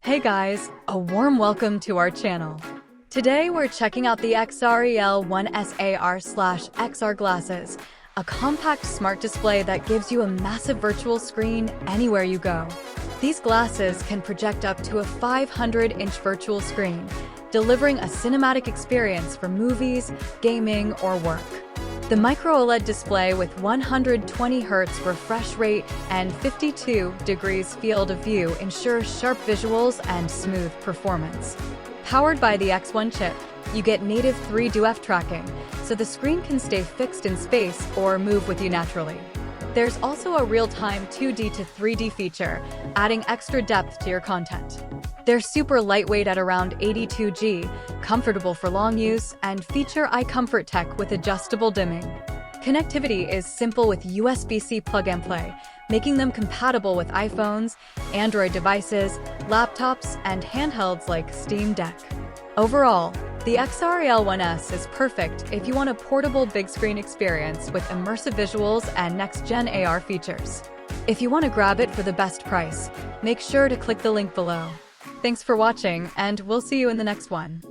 Hey guys, a warm welcome to our channel. Today we're checking out the XREAL 1SAR/XR glasses, a compact smart display that gives you a massive virtual screen anywhere you go. These glasses can project up to a 500-inch virtual screen, delivering a cinematic experience for movies, gaming, or work. The micro-OLED display with 120 Hz refresh rate and 52 degrees field of view ensures sharp visuals and smooth performance. Powered by the X1 chip, you get native 3DoF tracking, so the screen can stay fixed in space or move with you naturally. There's also a real-time 2D to 3D feature, adding extra depth to your content. They're super lightweight at around 82 g, comfortable for long use, and feature eye comfort tech with adjustable dimming. Connectivity is simple with USB-C plug-and-play, making them compatible with iPhones, Android devices, laptops, and handhelds like Steam Deck. Overall, the XREAL 1S is perfect if you want a portable big-screen experience with immersive visuals and next-gen AR features. If you want to grab it for the best price, make sure to click the link below. Thanks for watching, and we'll see you in the next one.